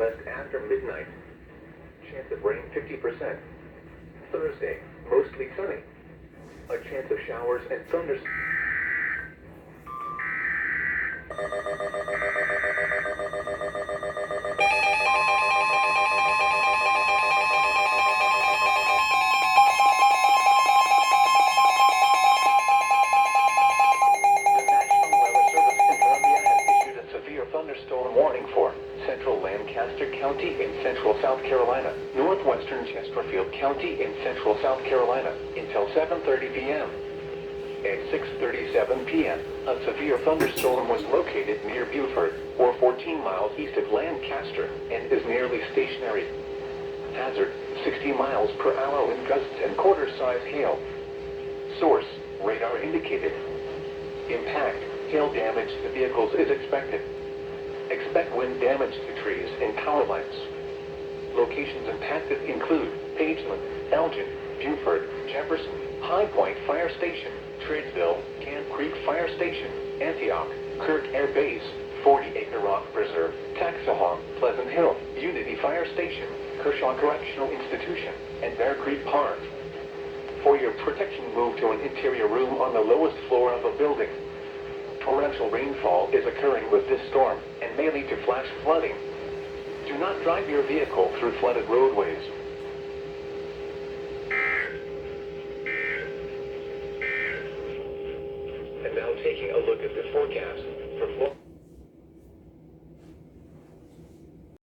west after midnight. Chance of rain 50%. Thursday, mostly sunny. A chance of showers and thunderstorms. Thunderstorm warning for central Lancaster County in central South Carolina, northwestern Chesterfield County in central South Carolina until 7:30 p.m. At 6:37 p.m., a severe thunderstorm was located near Beaufort, or 14 miles east of Lancaster, and is nearly stationary. Hazard, 60 miles per hour wind gusts and quarter-size hail. Source, radar indicated. Impact, hail damage to vehicles is expected. Expect wind damage to trees and power lines. Locations impacted include Pageland, Elgin, Beaufort, Jefferson, High Point Fire Station, Tradesville, Camp Creek Fire Station, Antioch, Kirk Air Base, 40-Acre Rock Preserve, Taxahawk, Pleasant Hill, Unity Fire Station, Kershaw Correctional Institution, and Bear Creek Park. For your protection, move to an interior room on the lowest floor of a building. Torrential rainfall is occurring with this storm and may lead to flash flooding. Do not drive your vehicle through flooded roadways. And now taking a look at the forecast for Florida.